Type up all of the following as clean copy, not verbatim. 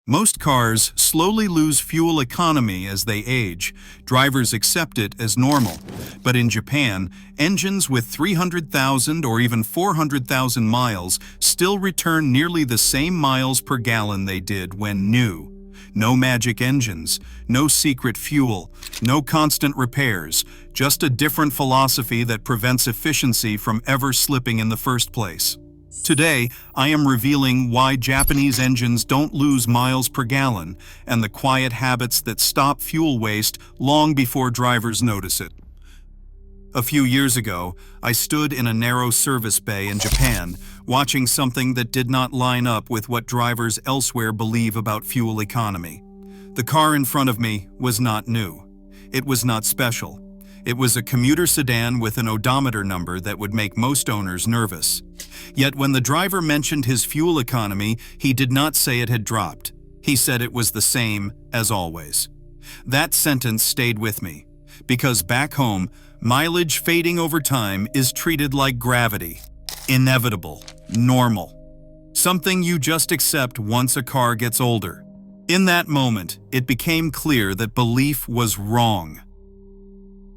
Most cars slowly lose fuel economy as they age. Drivers accept it as normal. But in Japan, engines with 300,000 or even 400,000 miles still return nearly the same miles per gallon they did when new. No magic engines, no secret fuel, no constant repairs, just a different philosophy that prevents efficiency from ever slipping in the first place. Today, I am revealing why Japanese engines don't lose miles per gallon and the quiet habits that stop fuel waste long before drivers notice it. A few years ago, I stood in a narrow service bay in Japan, watching something that did not line up with what drivers elsewhere believe about fuel economy. The car in front of me was not new. It was not special. It was a commuter sedan with an odometer number that would make most owners nervous. Yet when the driver mentioned his fuel economy, he did not say it had dropped. He said it was the same as always. That sentence stayed with me, because back home, mileage fading over time is treated like gravity. Inevitable, normal. Something you just accept once a car gets older. In that moment, it became clear that belief was wrong.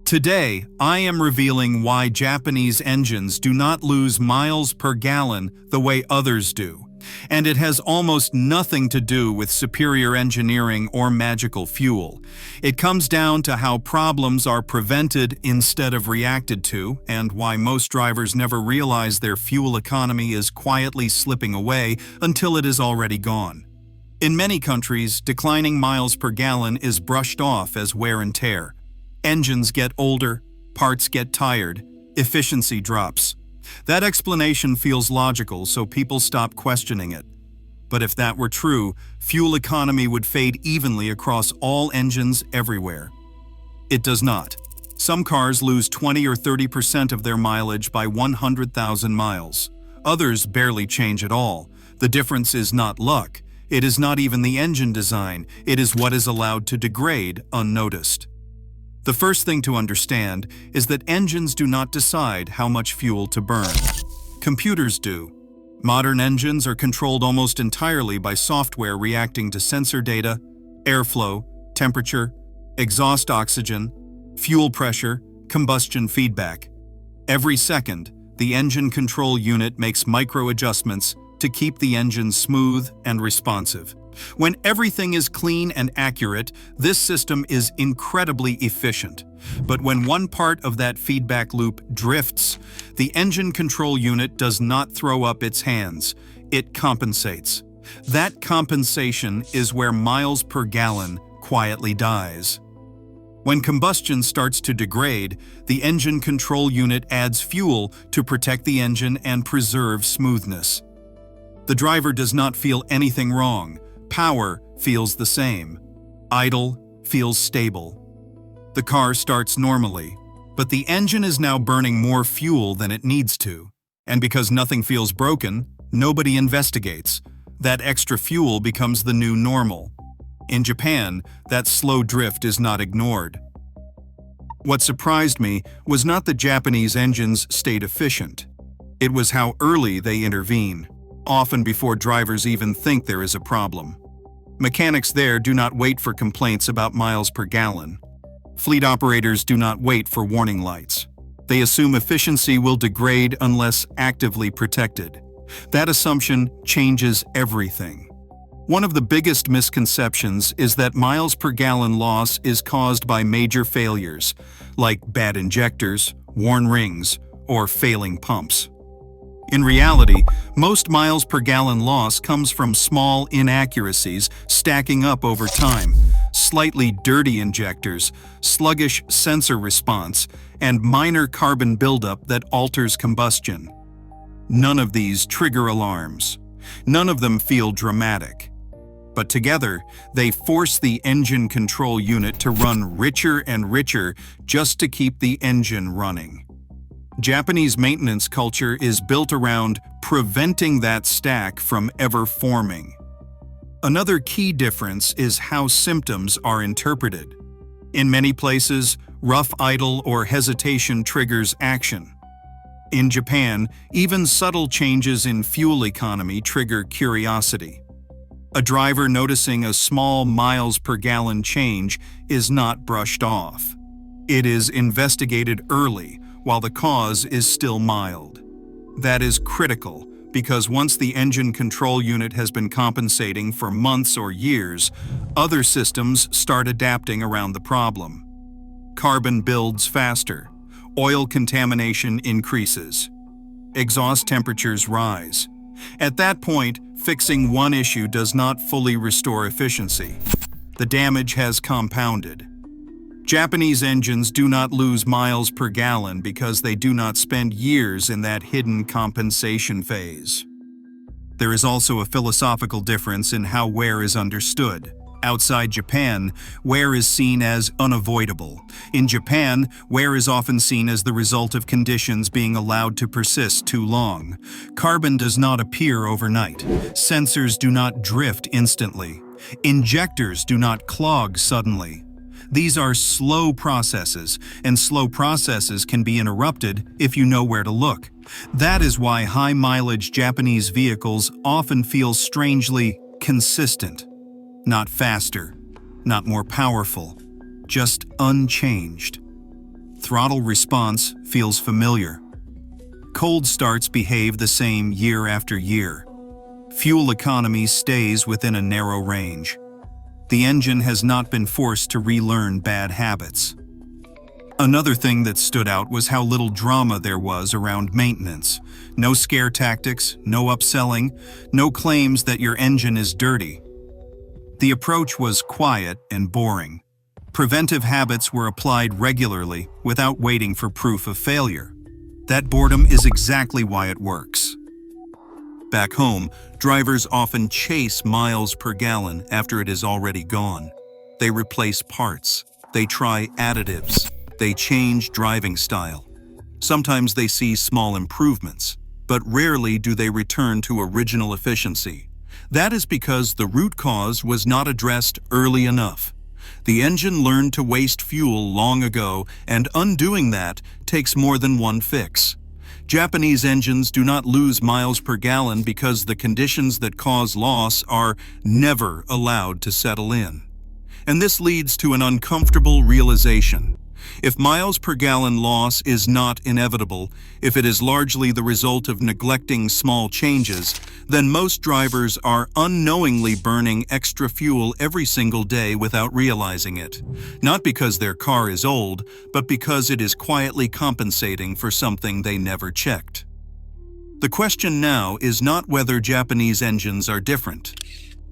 Today, I am revealing why Japanese engines do not lose miles per gallon the way others do. And it has almost nothing to do with superior engineering or magical fuel. It comes down to how problems are prevented instead of reacted to, and why most drivers never realize their fuel economy is quietly slipping away until it is already gone. In many countries, declining miles per gallon is brushed off as wear and tear. Engines get older, parts get tired, efficiency drops. That explanation feels logical, so people stop questioning it. But if that were true, fuel economy would fade evenly across all engines everywhere. It does not. Some cars lose 20 or 30% of their mileage by 100,000 miles. Others barely change at all. The difference is not luck. It is not even the engine design. It is what is allowed to degrade unnoticed. The first thing to understand is that engines do not decide how much fuel to burn. Computers do. Modern engines are controlled almost entirely by software reacting to sensor data, airflow, temperature, exhaust oxygen, fuel pressure, combustion feedback. Every second, the engine control unit makes micro adjustments to keep the engine smooth and responsive. When everything is clean and accurate, this system is incredibly efficient. But when one part of that feedback loop drifts, the engine control unit does not throw up its hands. It compensates. That compensation is where miles per gallon quietly dies. When combustion starts to degrade, the engine control unit adds fuel to protect the engine and preserve smoothness. The driver does not feel anything wrong. Power feels the same. Idle feels stable. The car starts normally, but the engine is now burning more fuel than it needs to. And because nothing feels broken, nobody investigates. That extra fuel becomes the new normal. In Japan, that slow drift is not ignored. What surprised me was not that Japanese engines stayed efficient. It was how early they intervene, often before drivers even think there is a problem. Mechanics there do not wait for complaints about miles per gallon. Fleet operators do not wait for warning lights. They assume efficiency will degrade unless actively protected. That assumption changes everything. One of the biggest misconceptions is that miles per gallon loss is caused by major failures, like bad injectors, worn rings, or failing pumps. In reality, most miles per gallon loss comes from small inaccuracies stacking up over time, slightly dirty injectors, sluggish sensor response, and minor carbon buildup that alters combustion. None of these trigger alarms. None of them feel dramatic. But together, they force the engine control unit to run richer and richer just to keep the engine running. Japanese maintenance culture is built around preventing that stack from ever forming. Another key difference is how symptoms are interpreted. In many places, rough idle or hesitation triggers action. In Japan, even subtle changes in fuel economy trigger curiosity. A driver noticing a small miles per gallon change is not brushed off. It is investigated early while the cause is still mild. That is critical because once the engine control unit has been compensating for months or years, other systems start adapting around the problem. Carbon builds faster. Oil contamination increases. Exhaust temperatures rise. At that point, fixing one issue does not fully restore efficiency. The damage has compounded. Japanese engines do not lose miles per gallon because they do not spend years in that hidden compensation phase. There is also a philosophical difference in how wear is understood. Outside Japan, wear is seen as unavoidable. In Japan, wear is often seen as the result of conditions being allowed to persist too long. Carbon does not appear overnight. Sensors do not drift instantly. Injectors do not clog suddenly. These are slow processes, and slow processes can be interrupted if you know where to look. That is why high-mileage Japanese vehicles often feel strangely consistent. Not faster, not more powerful, just unchanged. Throttle response feels familiar. Cold starts behave the same year after year. Fuel economy stays within a narrow range. The engine has not been forced to relearn bad habits. Another thing that stood out was how little drama there was around maintenance. No scare tactics, no upselling, no claims that your engine is dirty. The approach was quiet and boring. Preventive habits were applied regularly without waiting for proof of failure. That boredom is exactly why it works. Back home, drivers often chase miles per gallon after it is already gone. They replace parts. They try additives. They change driving style. Sometimes they see small improvements, but rarely do they return to original efficiency. That is because the root cause was not addressed early enough. The engine learned to waste fuel long ago, and undoing that takes more than one fix. Japanese engines do not lose miles per gallon because the conditions that cause loss are never allowed to settle in. And this leads to an uncomfortable realization. If miles per gallon loss is not inevitable, if it is largely the result of neglecting small changes, then most drivers are unknowingly burning extra fuel every single day without realizing it. Not because their car is old, but because it is quietly compensating for something they never checked. The question now is not whether Japanese engines are different.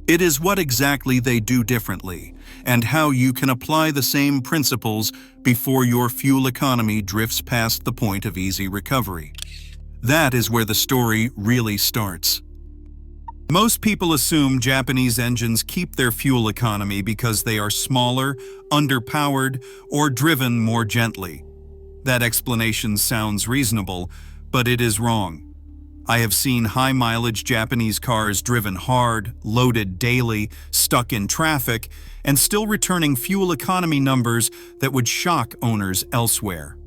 It is what exactly they do differently, and how you can apply the same principles before your fuel economy drifts past the point of easy recovery. That is where the story really starts. Most people assume Japanese engines keep their fuel economy because they are smaller, underpowered, or driven more gently. That explanation sounds reasonable, but it is wrong. I have seen high-mileage Japanese cars driven hard, loaded daily, stuck in traffic, and still returning fuel economy numbers that would shock owners elsewhere.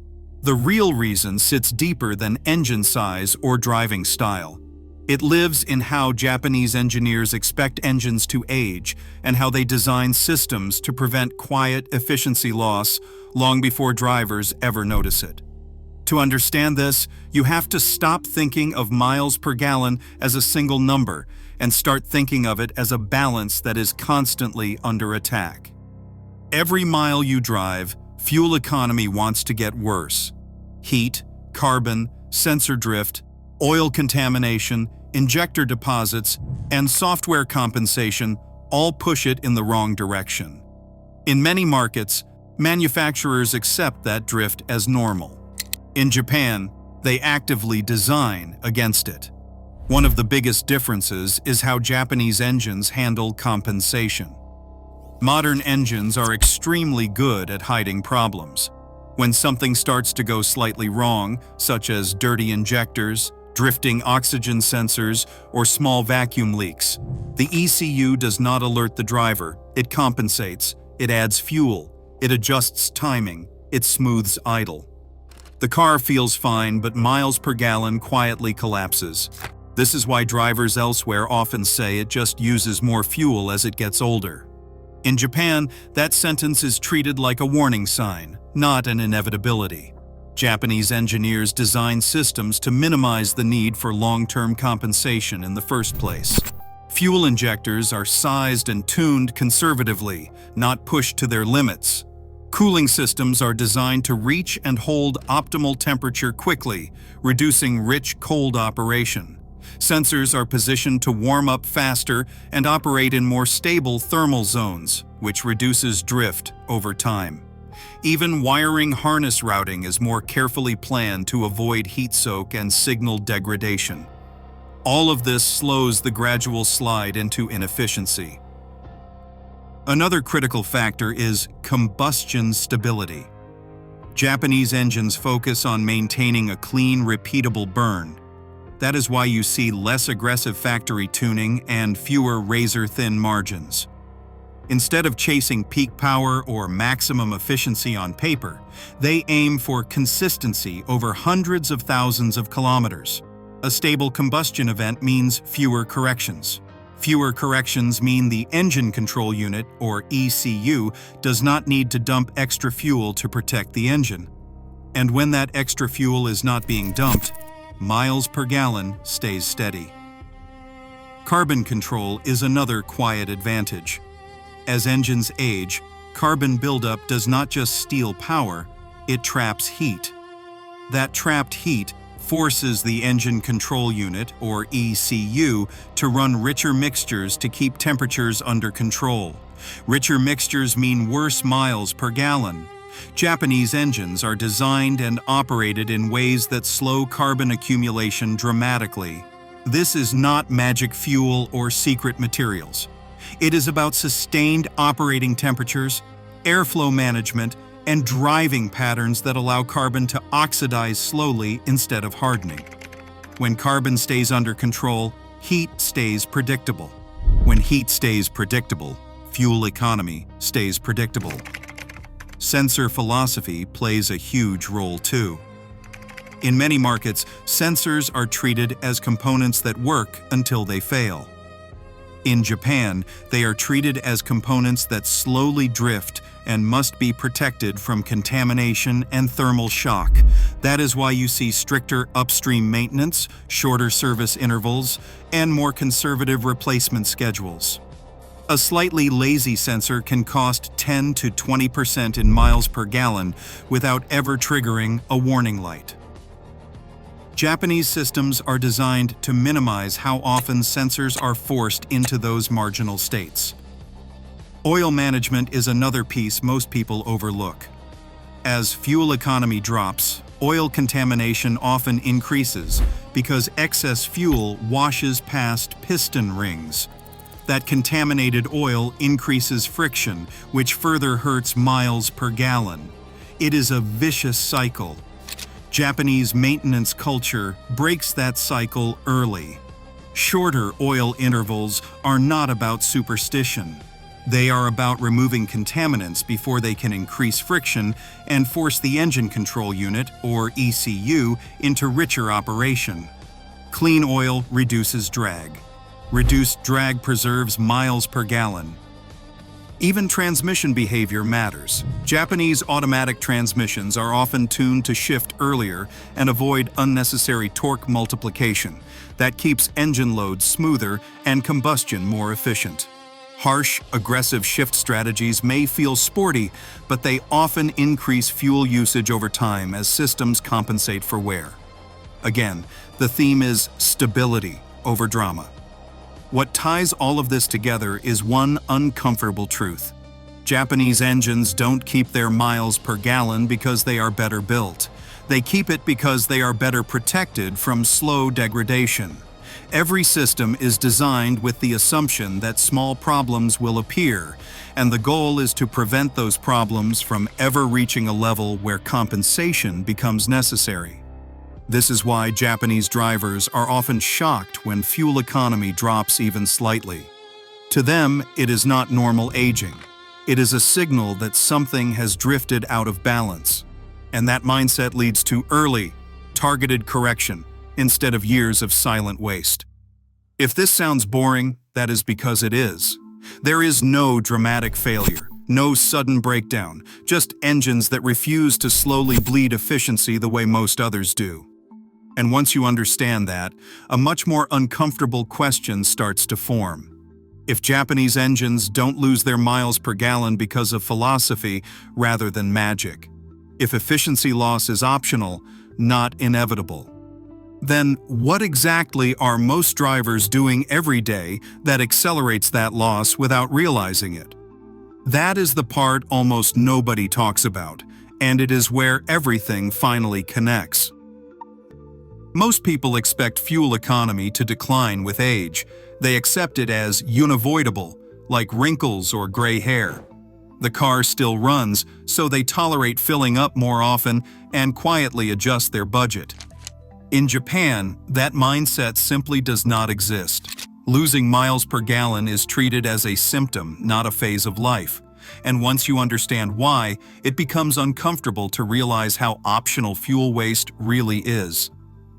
The real reason sits deeper than engine size or driving style. It lives in how Japanese engineers expect engines to age and how they design systems to prevent quiet efficiency loss long before drivers ever notice it. To understand this, you have to stop thinking of miles per gallon as a single number and start thinking of it as a balance that is constantly under attack. Every mile you drive, fuel economy wants to get worse. Heat, carbon, sensor drift, oil contamination, injector deposits, and software compensation all push it in the wrong direction. In many markets, manufacturers accept that drift as normal. In Japan, they actively design against it. One of the biggest differences is how Japanese engines handle compensation. Modern engines are extremely good at hiding problems. When something starts to go slightly wrong, such as dirty injectors, drifting oxygen sensors, or small vacuum leaks, the ECU does not alert the driver. It compensates, it adds fuel, it adjusts timing, it smooths idle. The car feels fine, but miles per gallon quietly collapses. This is why drivers elsewhere often say it just uses more fuel as it gets older. In Japan, that sentence is treated like a warning sign, not an inevitability. Japanese engineers design systems to minimize the need for long-term compensation in the first place. Fuel injectors are sized and tuned conservatively, not pushed to their limits. Cooling systems are designed to reach and hold optimal temperature quickly, reducing rich cold operation. Sensors are positioned to warm up faster and operate in more stable thermal zones, which reduces drift over time. Even wiring harness routing is more carefully planned to avoid heat soak and signal degradation. All of this slows the gradual slide into inefficiency. Another critical factor is combustion stability. Japanese engines focus on maintaining a clean, repeatable burn. That is why you see less aggressive factory tuning and fewer razor-thin margins. Instead of chasing peak power or maximum efficiency on paper, they aim for consistency over hundreds of thousands of kilometers. A stable combustion event means fewer corrections. Fewer corrections mean the engine control unit, or ECU, does not need to dump extra fuel to protect the engine. And when that extra fuel is not being dumped, miles per gallon stays steady. Carbon control is another quiet advantage. As engines age, carbon buildup does not just steal power, it traps heat. That trapped heat forces the engine control unit, or ECU, to run richer mixtures to keep temperatures under control. Richer mixtures mean worse miles per gallon. Japanese engines are designed and operated in ways that slow carbon accumulation dramatically. This is not magic fuel or secret materials. It is about sustained operating temperatures, airflow management, and driving patterns that allow carbon to oxidize slowly instead of hardening. When carbon stays under control, heat stays predictable. When heat stays predictable, fuel economy stays predictable. Sensor philosophy plays a huge role too. In many markets, sensors are treated as components that work until they fail. In Japan, they are treated as components that slowly drift and must be protected from contamination and thermal shock. That is why you see stricter upstream maintenance, shorter service intervals, and more conservative replacement schedules. A slightly lazy sensor can cost 10 to 20% in miles per gallon without ever triggering a warning light. Japanese systems are designed to minimize how often sensors are forced into those marginal states. Oil management is another piece most people overlook. As fuel economy drops, oil contamination often increases because excess fuel washes past piston rings. That contaminated oil increases friction, which further hurts miles per gallon. It is a vicious cycle. Japanese maintenance culture breaks that cycle early. Shorter oil intervals are not about superstition. They are about removing contaminants before they can increase friction and force the engine control unit, or ECU, into richer operation. Clean oil reduces drag. Reduced drag preserves miles per gallon. Even transmission behavior matters. Japanese automatic transmissions are often tuned to shift earlier and avoid unnecessary torque multiplication. That keeps engine loads smoother and combustion more efficient. Harsh, aggressive shift strategies may feel sporty, but they often increase fuel usage over time as systems compensate for wear. Again, the theme is stability over drama. What ties all of this together is one uncomfortable truth. Japanese engines don't keep their miles per gallon because they are better built. They keep it because they are better protected from slow degradation. Every system is designed with the assumption that small problems will appear, and the goal is to prevent those problems from ever reaching a level where compensation becomes necessary. This is why Japanese drivers are often shocked when fuel economy drops even slightly. To them, it is not normal aging. It is a signal that something has drifted out of balance. And that mindset leads to early, targeted correction instead of years of silent waste. If this sounds boring, that is because it is. There is no dramatic failure, no sudden breakdown, just engines that refuse to slowly bleed efficiency the way most others do. And once you understand that, a much more uncomfortable question starts to form. If Japanese engines don't lose their miles per gallon because of philosophy rather than magic, if efficiency loss is optional, not inevitable, then what exactly are most drivers doing every day that accelerates that loss without realizing it? That is the part almost nobody talks about, and it is where everything finally connects. Most people expect fuel economy to decline with age. They accept it as unavoidable, like wrinkles or gray hair. The car still runs, so they tolerate filling up more often and quietly adjust their budget. In Japan, that mindset simply does not exist. Losing miles per gallon is treated as a symptom, not a phase of life. And once you understand why, it becomes uncomfortable to realize how optional fuel waste really is.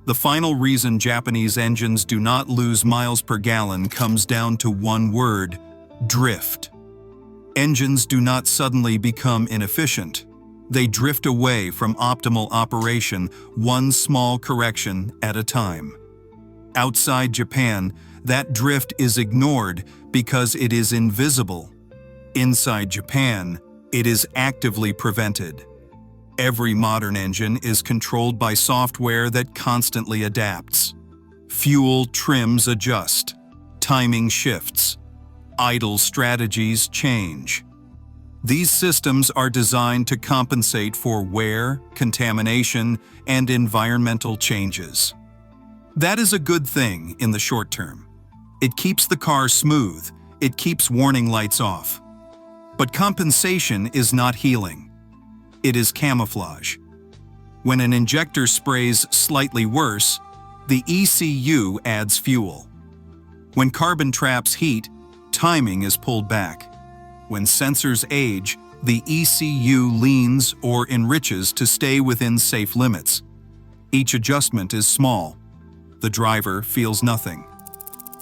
The final reason Japanese engines do not lose miles per gallon comes down to one word: drift. Engines do not suddenly become inefficient. They drift away from optimal operation, one small correction at a time. Outside Japan, that drift is ignored because it is invisible. Inside Japan, it is actively prevented. Every modern engine is controlled by software that constantly adapts. Fuel trims adjust, timing shifts, idle strategies change. These systems are designed to compensate for wear, contamination, and environmental changes. That is a good thing in the short term. It keeps the car smooth, it keeps warning lights off. But compensation is not healing. It is camouflage. When an injector sprays slightly worse, the ECU adds fuel. When carbon traps heat, timing is pulled back. When sensors age, the ECU leans or enriches to stay within safe limits. Each adjustment is small. The driver feels nothing.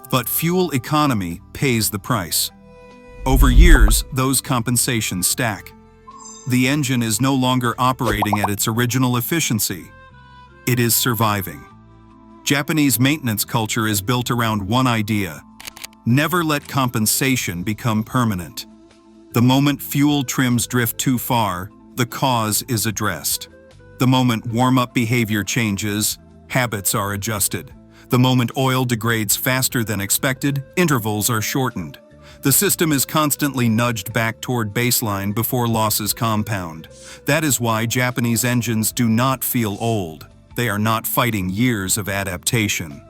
But fuel economy pays the price. Over years, those compensations stack. The engine is no longer operating at its original efficiency. It is surviving. Japanese maintenance culture is built around one idea: never let compensation become permanent. The moment fuel trims drift too far, the cause is addressed. The moment warm-up behavior changes, habits are adjusted. The moment oil degrades faster than expected, intervals are shortened. The system is constantly nudged back toward baseline before losses compound. That is why Japanese engines do not feel old. They are not fighting years of adaptation.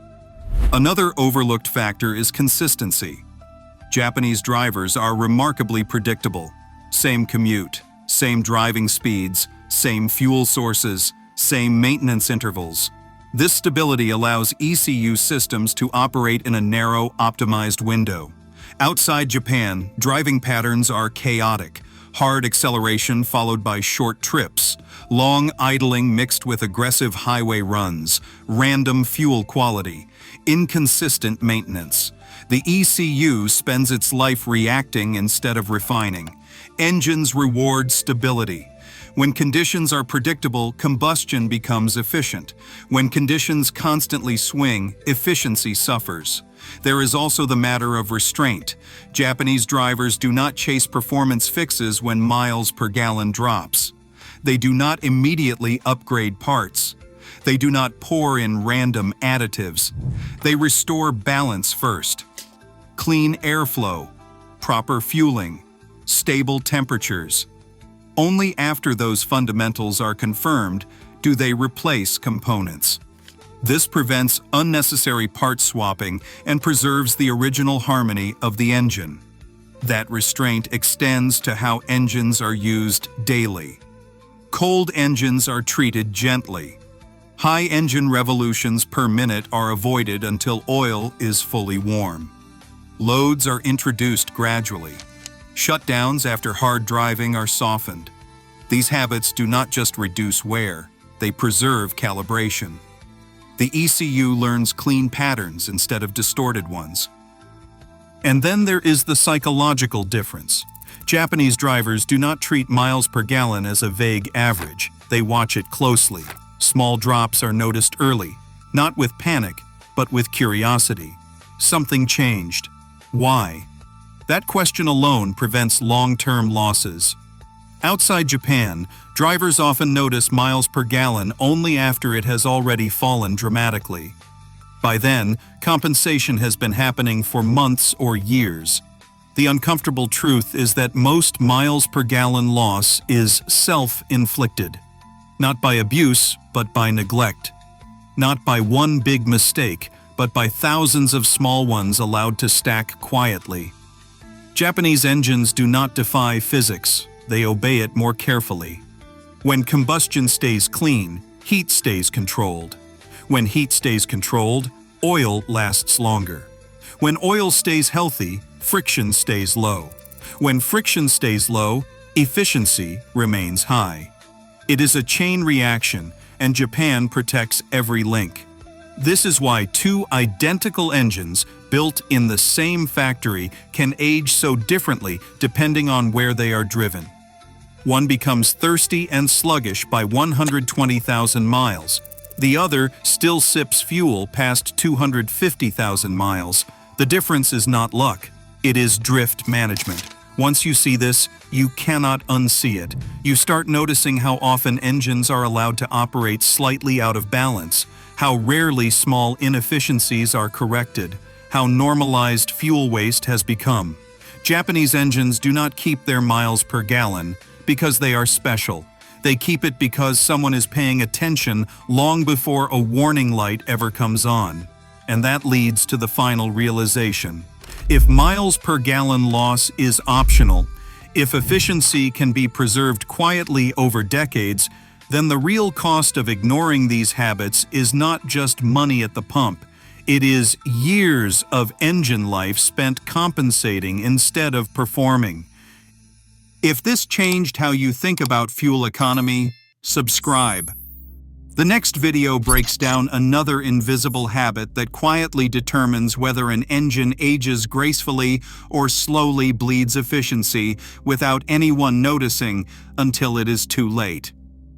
Another overlooked factor is consistency. Japanese drivers are remarkably predictable. Same commute, same driving speeds, same fuel sources, same maintenance intervals. This stability allows ECU systems to operate in a narrow, optimized window. Outside Japan, driving patterns are chaotic. Hard acceleration followed by short trips, long idling mixed with aggressive highway runs, random fuel quality, inconsistent maintenance. The ECU spends its life reacting instead of refining. Engines reward stability. When conditions are predictable, combustion becomes efficient. When conditions constantly swing, efficiency suffers. There is also the matter of restraint. Japanese drivers do not chase performance fixes when miles per gallon drops. They do not immediately upgrade parts. They do not pour in random additives. They restore balance first. Clean airflow, proper fueling, stable temperatures. Only after those fundamentals are confirmed do they replace components. This prevents unnecessary part swapping and preserves the original harmony of the engine. That restraint extends to how engines are used daily. Cold engines are treated gently. High engine revolutions per minute are avoided until oil is fully warm. Loads are introduced gradually. Shutdowns after hard driving are softened. These habits do not just reduce wear, they preserve calibration. The ECU learns clean patterns instead of distorted ones. And then there is the psychological difference. Japanese drivers do not treat miles per gallon as a vague average. They watch it closely. Small drops are noticed early, not with panic, but with curiosity. Something changed. Why? That question alone prevents long-term losses. Outside Japan, drivers often notice miles per gallon only after it has already fallen dramatically. By then, compensation has been happening for months or years. The uncomfortable truth is that most miles per gallon loss is self-inflicted. Not by abuse, but by neglect. Not by one big mistake, but by thousands of small ones allowed to stack quietly. Japanese engines do not defy physics, they obey it more carefully. When combustion stays clean, heat stays controlled. When heat stays controlled, oil lasts longer. When oil stays healthy, friction stays low. When friction stays low, efficiency remains high. It is a chain reaction, and Japan protects every link. This is why two identical engines built in the same factory can age so differently depending on where they are driven. One becomes thirsty and sluggish by 120,000 miles. The other still sips fuel past 250,000 miles. The difference is not luck. It is drift management. Once you see this, you cannot unsee it. You start noticing how often engines are allowed to operate slightly out of balance, how rarely small inefficiencies are corrected, how normalized fuel waste has become. Japanese engines do not keep their miles per gallon because they are special. They keep it because someone is paying attention long before a warning light ever comes on. And that leads to the final realization. If miles per gallon loss is optional, if efficiency can be preserved quietly over decades, then the real cost of ignoring these habits is not just money at the pump. It is years of engine life spent compensating instead of performing. If this changed how you think about fuel economy, subscribe. The next video breaks down another invisible habit that quietly determines whether an engine ages gracefully or slowly bleeds efficiency without anyone noticing until it is too late.